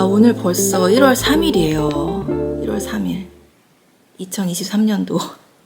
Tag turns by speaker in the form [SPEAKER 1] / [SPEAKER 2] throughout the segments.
[SPEAKER 1] 오늘 벌써 1월 3일이에요. 1월 3일. 2023년도.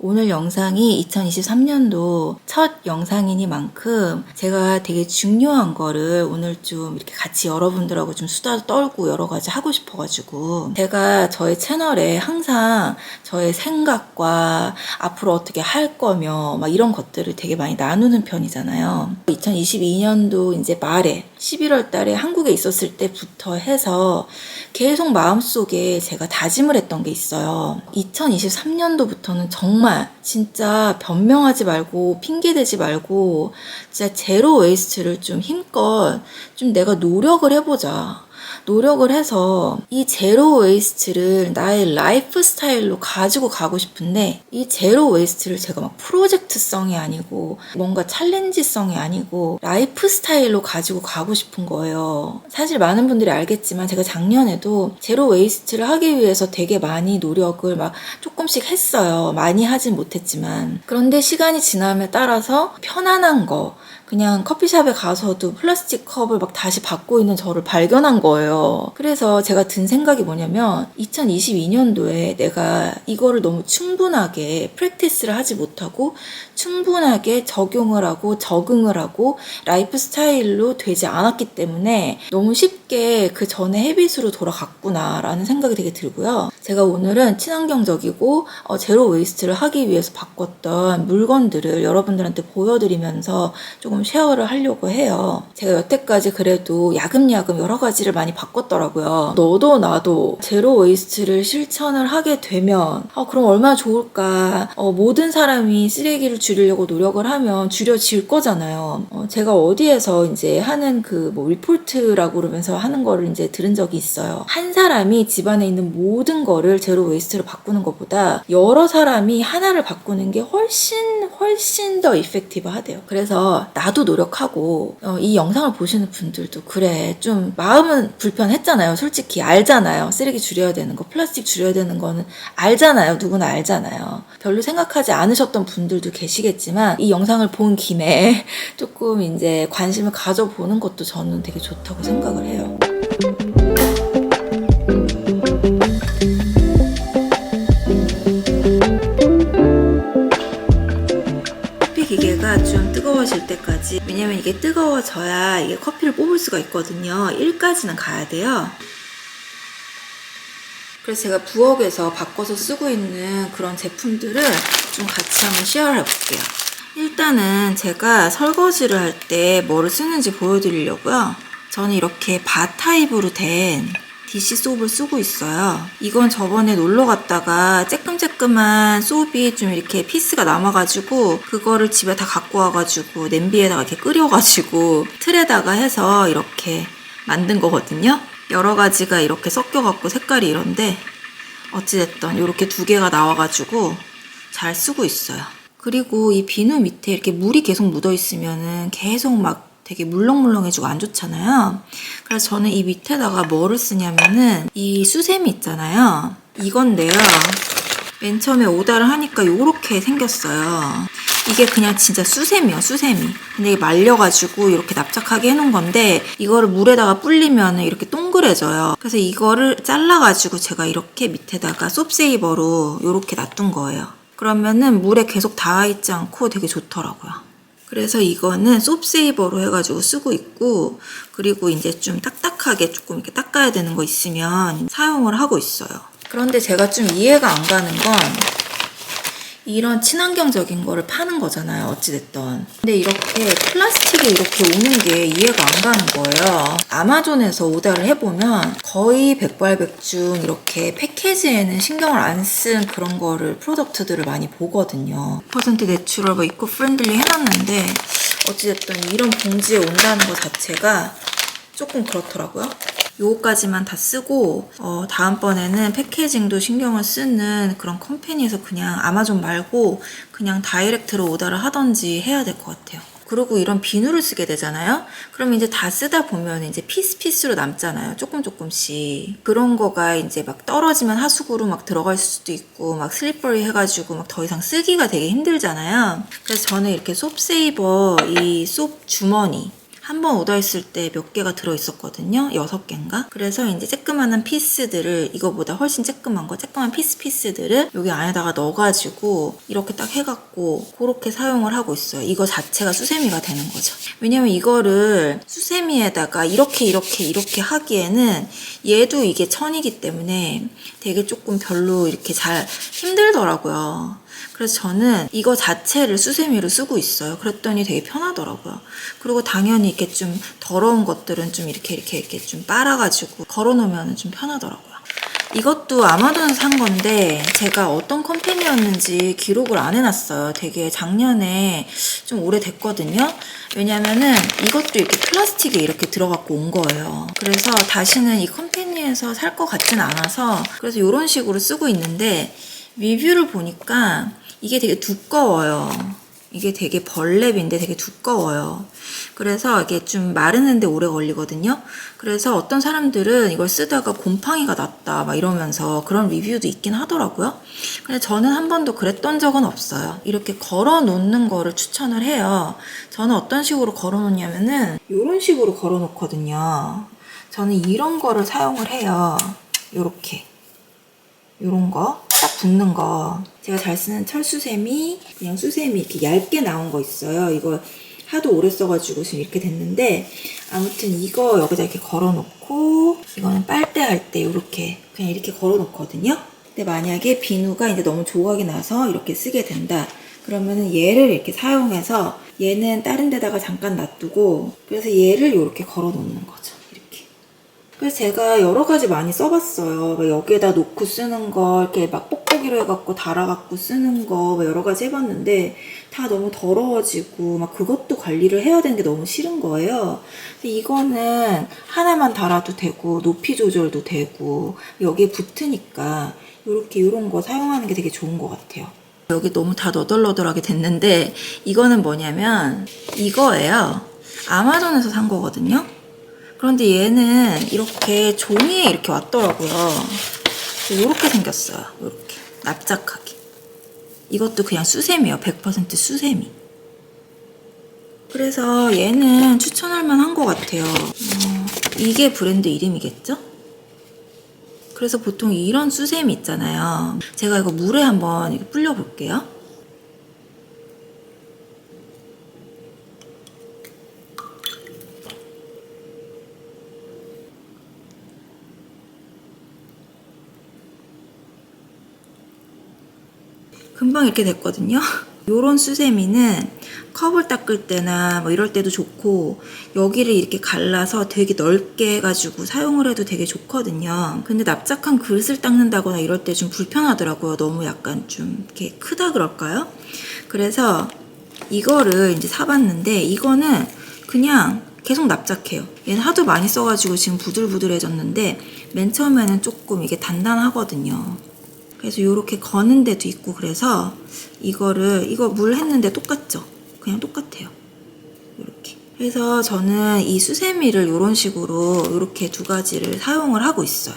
[SPEAKER 1] 오늘 영상이 2023년도 첫 영상이니만큼 제가 되게 중요한 거를 오늘 좀 이렇게 같이 여러분들하고 좀 수다도 떨고 여러 가지 하고 싶어가지고 제가 저의 채널에 항상 저의 생각과 앞으로 어떻게 할 거며 막 이런 것들을 되게 많이 나누는 편이잖아요. 2022년도 이제 말에 11월 달에 한국에 있었을 때부터 해서 계속 마음속에 제가 다짐을 했던 게 있어요. 2023년도부터는 정말 진짜 변명하지 말고 핑계대지 말고 진짜 제로 웨이스트를 좀 힘껏 좀 내가 노력을 해보자. 노력을 해서 이 제로 웨이스트를 나의 라이프 스타일로 가지고 가고 싶은데 이 제로 웨이스트를 제가 막 프로젝트성이 아니고 뭔가 챌린지성이 아니고 라이프 스타일로 가지고 가고 싶은 거예요. 사실 많은 분들이 알겠지만 제가 작년에도 제로 웨이스트를 하기 위해서 되게 많이 노력을 막 조금씩 했어요. 많이 하진 못했지만. 그런데 시간이 지남에 따라서 편안한 거 그냥 커피숍에 가서도 플라스틱 컵을 막 다시 받고 있는 저를 발견한 거예요. 그래서 제가 든 생각이 뭐냐면 2022년도에 내가 이거를 너무 충분하게 프랙티스를 하지 못하고 충분하게 적용을 하고 적응을 하고 라이프 스타일로 되지 않았기 때문에 너무 쉽게 그 전에 헤빗으로 돌아갔구나 라는 생각이 되게 들고요. 제가 오늘은 친환경적이고 제로 웨이스트를 하기 위해서 바꿨던 물건들을 여러분들한테 보여드리면서 조금 쉐어를 하려고 해요. 제가 여태까지 그래도 야금야금 여러 가지를 많이 바꿨더라고요. 너도 나도 제로 웨이스트를 실천을 하게 되면 그럼 얼마나 좋을까. 모든 사람이 쓰레기를 줄이려고 노력을 하면 줄여질 거잖아요. 제가 어디에서 이제 하는 그 리포트라고 그러면서 하는 거를 이제 들은 적이 있어요. 한 사람이 집안에 있는 모든 거를 제로 웨이스트로 바꾸는 것보다 여러 사람이 하나를 바꾸는 게 훨씬 더 이펙티브 하대요. 그래서 나도 노력하고 이 영상을 보시는 분들도 그래 좀 마음은 불편했잖아요. 솔직히 알잖아요. 쓰레기 줄여야 되는 거 플라스틱 줄여야 되는 거는 알잖아요. 누구나 알잖아요. 별로 생각하지 않으셨던 분들도 계시겠지만 이 영상을 본 김에 조금 이제 관심을 가져보는 것도 저는 되게 좋다고 생각을 해요. 기계가 좀 뜨거워질 때까지 왜냐면 이게 뜨거워져야 이게 커피를 뽑을 수가 있거든요. 1까지는 가야 돼요. 그래서 제가 부엌에서 바꿔서 쓰고 있는 그런 제품들을 좀 같이 한번 쉐어를 해볼게요. 일단은 제가 설거지를 할 때 뭐를 쓰는지 보여드리려고요. 저는 이렇게 바 타입으로 된 디시 솝을 쓰고 있어요. 이건 저번에 놀러 갔다가 쬐끔쬐끔한 솝이 좀 이렇게 피스가 남아가지고 그거를 집에 다 갖고 와가지고 냄비에다가 이렇게 끓여가지고 틀에다가 해서 이렇게 만든 거거든요. 여러 가지가 이렇게 섞여갖고 색깔이 이런데 어찌됐든 이렇게 두 개가 나와가지고 잘 쓰고 있어요. 그리고 이 비누 밑에 이렇게 물이 계속 묻어있으면은 계속 막 되게 물렁물렁해지고 안 좋잖아요. 그래서 저는 이 밑에다가 뭐를 쓰냐면은 이 수세미 있잖아요. 이건데요. 맨 처음에 오다를 하니까 요렇게 생겼어요. 이게 그냥 진짜 수세미요, 수세미. 근데 이게 말려가지고 이렇게 납작하게 해놓은 건데 이거를 물에다가 불리면 이렇게 동그래져요. 그래서 이거를 잘라가지고 제가 이렇게 밑에다가 솝세이버로 이렇게 놔둔 거예요. 그러면은 물에 계속 닿아있지 않고 되게 좋더라고요. 그래서 이거는 솝세이버로 해가지고 쓰고 있고 그리고 이제 좀 딱딱하게 조금 이렇게 닦아야 되는 거 있으면 사용을 하고 있어요. 그런데 제가 좀 이해가 안 가는 건 이런 친환경적인 거를 파는 거잖아요. 어찌됐든. 근데 이렇게 플라스틱이 이렇게 오는 게 이해가 안 가는 거예요. 아마존에서 오다를 해보면 거의 백발백중 이렇게 패키지에는 신경을 안 쓴 그런 거를 프로덕트들을 많이 보거든요. 100% 내추럴 뭐 이코 프렌들리 해놨는데 어찌됐든 이런 봉지에 온다는 거 자체가 조금 그렇더라고요. 요거까지만 다 쓰고 다음번에는 패키징도 신경을 쓰는 그런 컴퍼니에서 그냥 아마존 말고 그냥 다이렉트로 오더를 하던지 해야 될 것 같아요. 그리고 이런 비누를 쓰게 되잖아요. 그럼 이제 다 쓰다 보면 이제 피스로 남잖아요. 조금씩. 그런 거가 이제 막 떨어지면 하수구로 막 들어갈 수도 있고 막 슬리퍼리 해가지고 막 더 이상 쓰기가 되게 힘들잖아요. 그래서 저는 이렇게 솝세이버 이 솝 주머니 한 번 오더했을 때 몇 개가 들어있었거든요. 6개인가? 그래서 이제 쬐끄만한 피스들을, 이거보다 훨씬 쬐끄만 피스들을 여기 안에다가 넣어가지고 이렇게 딱 해갖고 그렇게 사용을 하고 있어요. 이거 자체가 수세미가 되는 거죠. 왜냐면 이거를 수세미에다가 이렇게 하기에는 얘도 이게 천이기 때문에 되게 조금 별로 이렇게 잘 힘들더라고요. 그래서 저는 이거 자체를 수세미로 쓰고 있어요. 그랬더니 되게 편하더라고요. 그리고 당연히 이렇게 좀 더러운 것들은 좀 이렇게 좀 빨아가지고 걸어놓으면 좀 편하더라고요. 이것도 아마존에서 산 건데 제가 어떤 컴퍼니였는지 기록을 안 해놨어요. 되게 작년에 좀 오래됐거든요. 왜냐면은 이것도 이렇게 플라스틱에 이렇게 들어갖고 온 거예요. 그래서 다시는 이 컴퍼니에서 살 것 같진 않아서 그래서 이런 식으로 쓰고 있는데 리뷰를 보니까 이게 되게 두꺼워요. 이게 되게 벌랩인데 되게 두꺼워요. 그래서 이게 좀 마르는데 오래 걸리거든요. 그래서 어떤 사람들은 이걸 쓰다가 곰팡이가 났다 막 이러면서 그런 리뷰도 있긴 하더라고요. 근데 저는 한 번도 그랬던 적은 없어요. 이렇게 걸어 놓는 거를 추천을 해요. 저는 어떤 식으로 걸어 놓냐면은 이런 식으로 걸어 놓거든요. 저는 이런 거를 사용을 해요. 요렇게. 요런 거. 딱 붙는 거. 제가 잘 쓰는 철수세미, 그냥 수세미 이렇게 얇게 나온 거 있어요. 이거 하도 오래 써가지고 지금 이렇게 됐는데 아무튼 이거 여기다 이렇게 걸어놓고 이거는 빨대할 때 이렇게 그냥 이렇게 걸어놓거든요. 근데 만약에 비누가 이제 너무 조각이 나서 이렇게 쓰게 된다. 그러면은 얘를 이렇게 사용해서 얘는 다른 데다가 잠깐 놔두고 그래서 얘를 이렇게 걸어놓는 거죠. 그래서 제가 여러 가지 많이 써봤어요. 여기에다 놓고 쓰는 거, 이렇게 막 뽁뽁이로 해갖고 달아갖고 쓰는 거, 여러 가지 해봤는데, 다 너무 더러워지고, 막 그것도 관리를 해야 되는 게 너무 싫은 거예요. 근데 이거는 하나만 달아도 되고, 높이 조절도 되고, 여기에 붙으니까, 요런 거 사용하는 게 되게 좋은 것 같아요. 여기 너무 다 너덜너덜하게 됐는데, 이거는 뭐냐면, 이거예요. 아마존에서 산 거거든요. 그런데 얘는 이렇게 종이에 이렇게 왔더라고요. 이렇게 생겼어요. 이렇게 납작하게. 이것도 그냥 수세미예요. 100% 수세미. 그래서 얘는 추천할 만한 것 같아요. 이게 브랜드 이름이겠죠? 그래서 보통 이런 수세미 있잖아요. 제가 이거 물에 한번 불려 볼게요. 금방 이렇게 됐거든요. 요런 수세미는 컵을 닦을 때나 뭐 이럴 때도 좋고 여기를 이렇게 갈라서 되게 넓게 해가지고 사용을 해도 되게 좋거든요. 근데 납작한 그릇을 닦는다거나 이럴 때 좀 불편하더라고요. 너무 약간 좀 이렇게 크다 그럴까요? 그래서 이거를 이제 사봤는데 이거는 그냥 계속 납작해요. 얘는 하도 많이 써가지고 지금 부들부들해졌는데 맨 처음에는 조금 이게 단단하거든요. 그래서 요렇게 거는 데도 있고 그래서 이거 물 했는데 똑같죠? 그냥 똑같아요. 요렇게. 그래서 저는 이 수세미를 요런 식으로 요렇게 두 가지를 사용을 하고 있어요.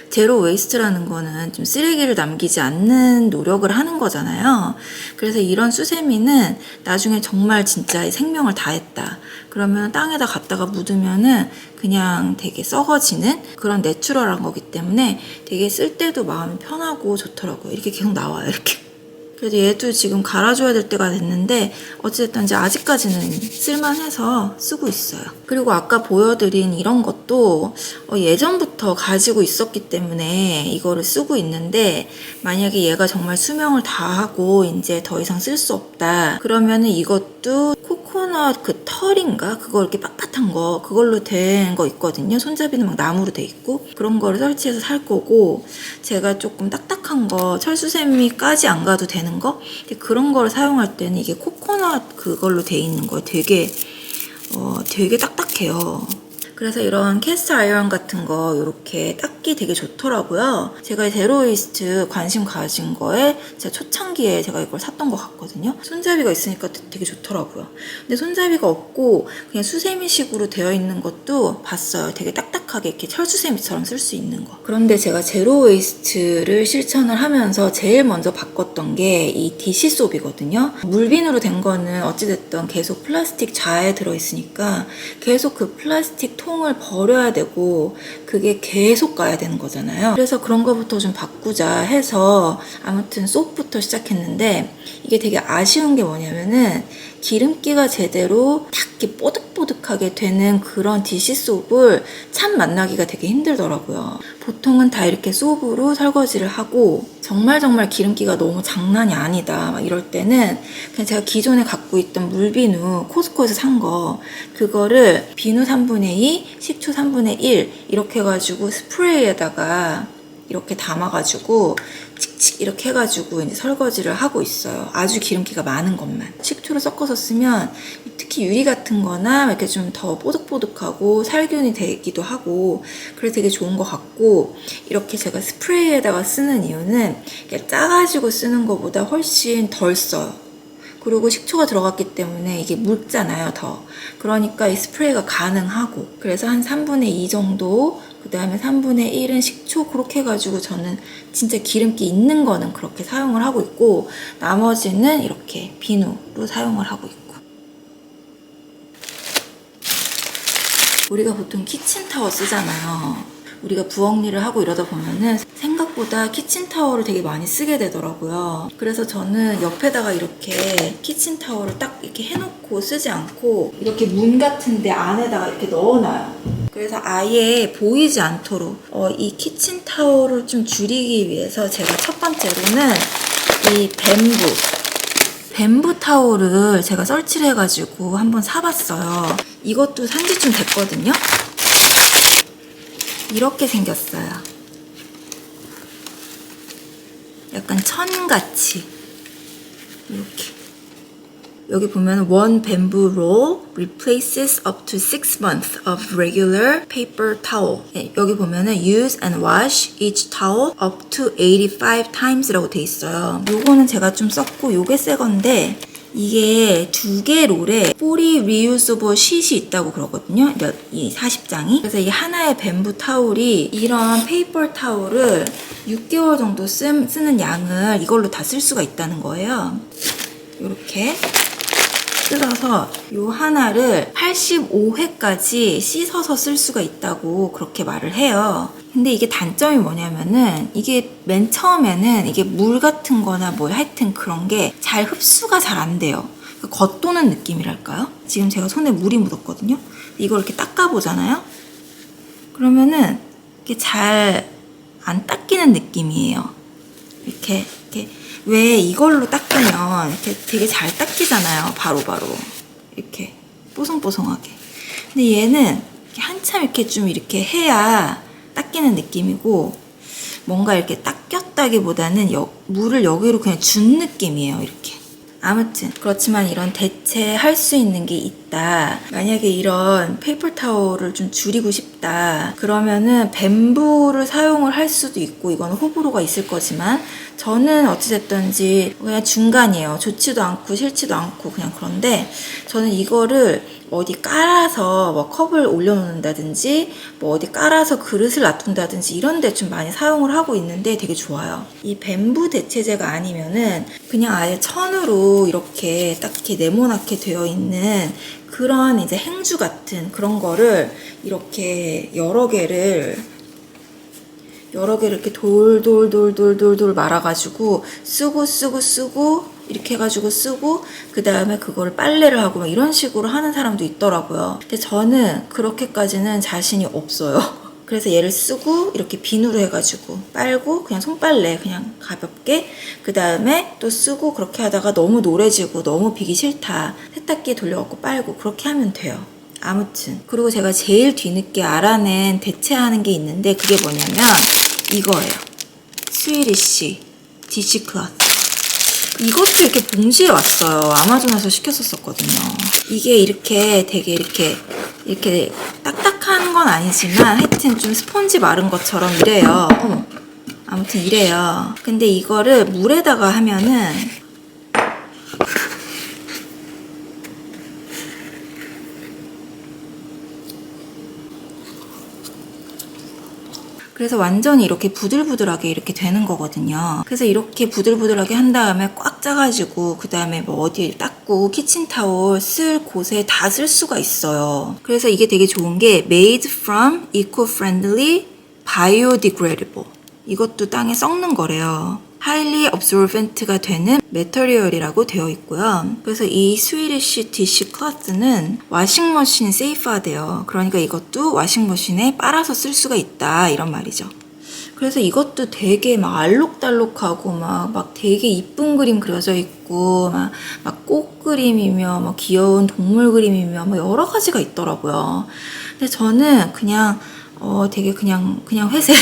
[SPEAKER 1] 제로 웨이스트라는 거는 좀 쓰레기를 남기지 않는 노력을 하는 거잖아요. 그래서 이런 수세미는 나중에 정말 진짜 생명을 다했다. 그러면 땅에다 갖다가 묻으면은 그냥 되게 썩어지는 그런 내추럴한 거기 때문에 되게 쓸 때도 마음이 편하고 좋더라고요. 이렇게 계속 나와요, 이렇게. 그래도 얘도 지금 갈아줘야 될 때가 됐는데 어쨌든 이제 아직까지는 쓸만해서 쓰고 있어요. 그리고 아까 보여드린 이런 것도 예전부터 가지고 있었기 때문에 이거를 쓰고 있는데 만약에 얘가 정말 수명을 다하고 이제 더 이상 쓸 수 없다 그러면은 이것도 코코넛 그 털인가? 그거 이렇게 빳빳한 거 그걸로 된 거 있거든요. 손잡이는 막 나무로 돼 있고 그런 거를 설치해서 살 거고 제가 조금 딱딱한 거 철수세미까지 안 가도 되는 거 그런 거를 사용할 때는 이게 코코넛 그걸로 돼 있는 거예요. 되게 딱딱해요. 그래서 이런 캐스트 아이언 같은 거 이렇게 닦기 되게 좋더라고요. 제가 제로웨이스트 관심 가진 거에 제가 초창기에 제가 이걸 샀던 것 같거든요. 손잡이가 있으니까 되게 좋더라고요. 근데 손잡이가 없고 그냥 수세미식으로 되어 있는 것도 봤어요. 되게 딱딱한 뽀득뽀득하게 이렇게 철수세미처럼 쓸 수 있는 거. 그런데 제가 제로 웨이스트를 실천을 하면서 제일 먼저 바꿨던 게 이 디시소비거든요. 물빈으로 된 거는 어찌됐든 계속 플라스틱 자에 들어있으니까 계속 그 플라스틱 통을 버려야 되고 그게 계속 가야 되는 거잖아요. 그래서 그런 거부터 좀 바꾸자 해서 아무튼 솝부터 시작했는데 이게 되게 아쉬운 게 뭐냐면은 기름기가 제대로 딱 이렇게 뽀득뽀득하게 되는 그런 디시솝을 참 만나기가 되게 힘들더라고요. 보통은 다 이렇게 솝으로 설거지를 하고 정말 기름기가 너무 장난이 아니다 막 이럴 때는 그냥 제가 기존에 갖고 있던 물비누 코스코에서 산 거 그거를 비누 3분의 2, 식초 3분의 1 이렇게 해가지고 스프레이에다가 이렇게 담아가지고 칙칙 이렇게 해가지고 이제 설거지를 하고 있어요. 아주 기름기가 많은 것만. 식초를 섞어서 쓰면 특히 유리 같은 거나 이렇게 좀 더 뽀득뽀득하고 살균이 되기도 하고 그래서 되게 좋은 것 같고 이렇게 제가 스프레이에다가 쓰는 이유는 짜가지고 쓰는 것보다 훨씬 덜 써요. 그리고 식초가 들어갔기 때문에 이게 묽잖아요, 더. 그러니까 이 스프레이가 가능하고 그래서 한 3분의 2 정도 그 다음에 3분의 1은 식초 그렇게 해가지고 저는 진짜 기름기 있는 거는 그렇게 사용을 하고 있고 나머지는 이렇게 비누로 사용을 하고 있고 우리가 보통 키친타워 쓰잖아요. 우리가 부엌일을 하고 이러다 보면은 생각보다 키친타워를 되게 많이 쓰게 되더라고요. 그래서 저는 옆에다가 이렇게 키친타워를 딱 이렇게 해놓고 쓰지 않고 이렇게 문 같은데 안에다가 이렇게 넣어놔요. 그래서 아예 보이지 않도록 이 키친타워를 좀 줄이기 위해서 제가 첫 번째로는 이 뱀부 타올을 제가 설치를 해가지고 한번 사봤어요. 이것도 산지 좀 됐거든요. 이렇게 생겼어요. 약간 천같이 이렇게 여기 보면 one bamboo roll replaces up to 6 months of regular paper towel. 네, 여기 보면은 use and wash each towel up to 85 times라고 돼 있어요. 요거는 제가 좀 썼고 요게 새 건데 이게 2개 롤에 fully reusable sheet이 있다고 그러거든요. 이 40장이. 그래서 이 하나의 뱀부 타올이 이런 페이퍼 타올을 6개월 정도 쓰는 양을 이걸로 다 쓸 수가 있다는 거예요. 이렇게 뜯어서 요 하나를 85회까지 씻어서 쓸 수가 있다고 그렇게 말을 해요. 근데 이게 단점이 뭐냐면은 이게 맨 처음에는 이게 물 같은 거나 뭐 하여튼 그런 게 잘 흡수가 잘 안 돼요. 겉도는 느낌이랄까요? 지금 제가 손에 물이 묻었거든요. 이걸 이렇게 닦아보잖아요. 그러면은 이게 잘 안 닦이는 느낌이에요. 이렇게 왜 이걸로 닦으면 이렇게 되게 잘 닦이잖아요. 바로바로. 이렇게 뽀송뽀송하게. 근데 얘는 이렇게 한참 이렇게 좀 이렇게 해야 닦이는 느낌이고 뭔가 이렇게 닦였다기보다는 물을 여기로 그냥 준 느낌이에요. 이렇게. 아무튼 그렇지만 이런 대체할 수 있는 게 있다. 만약에 이런 페이퍼 타올을 좀 줄이고 싶다. 그러면은 뱀부를 사용을 할 수도 있고 이건 호불호가 있을 거지만 저는 어찌됐든지 그냥 중간이에요. 좋지도 않고 싫지도 않고 그냥 그런데 저는 이거를 어디 깔아서 뭐 컵을 올려놓는다든지 뭐 어디 깔아서 그릇을 놔둔다든지 이런 데 좀 많이 사용을 하고 있는데 되게 좋아요. 이 뱀부 대체제가 아니면은 그냥 아예 천으로 이렇게 딱 이렇게 네모나게 되어 있는 그런 이제 행주 같은 그런 거를 이렇게 여러 개를 이렇게 돌 말아가지고 쓰고 이렇게 해가지고 쓰고 그 다음에 그거를 빨래를 하고 막 이런 식으로 하는 사람도 있더라고요. 근데 저는 그렇게까지는 자신이 없어요. 그래서 얘를 쓰고 이렇게 비누로 해가지고 빨고 그냥 손빨래 그냥 가볍게 그 다음에 또 쓰고 그렇게 하다가 너무 노래지고 너무 비기 싫다 세탁기에 돌려갖고 빨고 그렇게 하면 돼요. 아무튼 그리고 제가 제일 뒤늦게 알아낸 대체하는 게 있는데 그게 뭐냐면 이거예요. 스위리시 디시클로스. 이것도 이렇게 봉지에 왔어요. 아마존에서 시켰었거든요. 이게 이렇게 되게 이렇게 딱딱한 건 아니지만 하여튼 좀 스펀지 마른 것처럼 이래요. 아무튼 이래요. 근데 이거를 물에다가 하면은 그래서 완전히 이렇게 부들부들하게 이렇게 되는 거거든요. 그래서 이렇게 부들부들하게 한 다음에 꽉 짜가지고 그 다음에 뭐 어디에 닦고 키친타올 쓸 곳에 다 쓸 수가 있어요. 그래서 이게 되게 좋은 게 made from eco-friendly biodegradable. 이것도 땅에 썩는 거래요. highly absorbent가 되는 메터리얼이라고 되어 있고요. 그래서 이 스위디쉬 디쉬 클로스는 와싱머신 세이프하대요. 그러니까 이것도 와싱머신에 빨아서 쓸 수가 있다 이런 말이죠. 그래서 이것도 되게 막 알록달록하고 막 되게 이쁜 그림 그려져 있고 막 꽃 그림이며 막 귀여운 동물 그림이며 뭐 여러 가지가 있더라고요. 근데 저는 그냥 되게 그냥 회색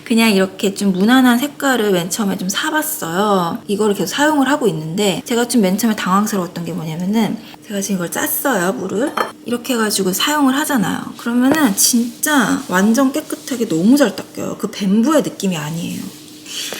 [SPEAKER 1] 그냥 이렇게 좀 무난한 색깔을 맨 처음에 좀 사봤어요. 이거를 계속 사용을 하고 있는데 제가 좀 맨 처음에 당황스러웠던 게 뭐냐면은 제가 지금 이걸 짰어요, 물을. 이렇게 해가지고 사용을 하잖아요. 그러면은 진짜 완전 깨끗하게 너무 잘 닦여요. 그 뱀부의 느낌이 아니에요.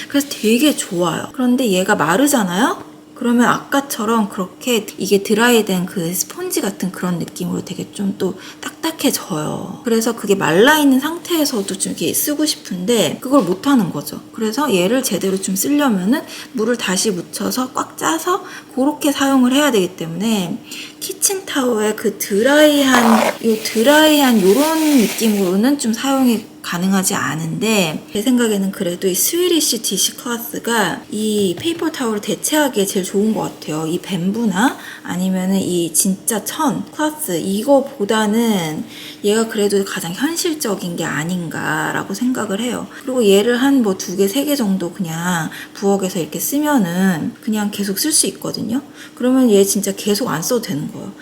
[SPEAKER 1] 그래서 되게 좋아요. 그런데 얘가 마르잖아요? 그러면 아까처럼 그렇게 이게 드라이된 그 스펀지 같은 그런 느낌으로 되게 좀 또 딱딱해져요. 그래서 그게 말라있는 상태에서도 좀 이렇게 쓰고 싶은데 그걸 못하는 거죠. 그래서 얘를 제대로 좀 쓰려면은 물을 다시 묻혀서 꽉 짜서 그렇게 사용을 해야 되기 때문에 키친타워의 그 드라이한 요런 느낌으로는 좀 사용이 가능하지 않은데 제 생각에는 그래도 이 스위디쉬 디시 클로스가 이 페이퍼 타월을 대체하기에 제일 좋은 것 같아요. 이 뱀부나 아니면은 이 진짜 천 클로스 이거보다는 얘가 그래도 가장 현실적인 게 아닌가라고 생각을 해요. 그리고 얘를 한 뭐 2개, 3개 정도 그냥 부엌에서 이렇게 쓰면은 그냥 계속 쓸 수 있거든요. 그러면 얘 진짜 계속 안 써도 되는 거예요.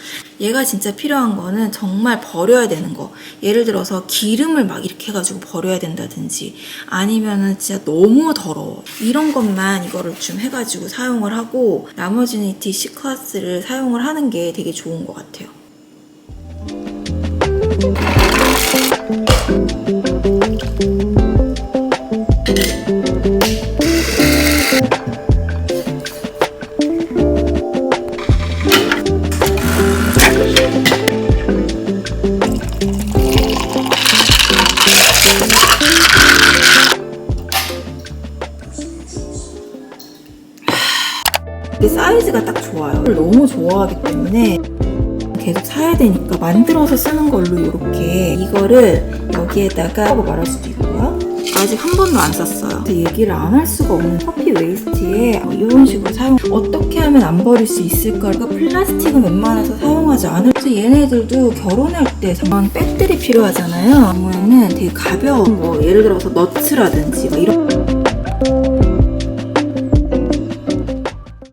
[SPEAKER 1] 얘가 진짜 필요한 거는 정말 버려야 되는 거. 예를 들어서 기름을 막 이렇게 해가지고 버려야 된다든지 아니면은 진짜 너무 더러워. 이런 것만 이거를 좀 해가지고 사용을 하고 나머지는 이 디시 클래스를 사용을 하는 게 되게 좋은 것 같아요. 이게 사이즈가 딱 좋아요. 너무 좋아하기 때문에 계속 사야 되니까 만들어서 쓰는 걸로 이렇게 이거를 여기에다가 하고 말할 수도 있고요. 아직 한 번도 안 썼어요. 얘기를 안 할 수가 없는 커피 웨이스트에 이런 식으로 사용 어떻게 하면 안 버릴 수 있을까. 플라스틱은 웬만해서 사용하지 않을. 그래서 얘네들도 결혼할 때 정말 백들이 필요하잖아요. 그러면은 되게 가벼운 뭐 예를 들어서 너츠라든지 막 이런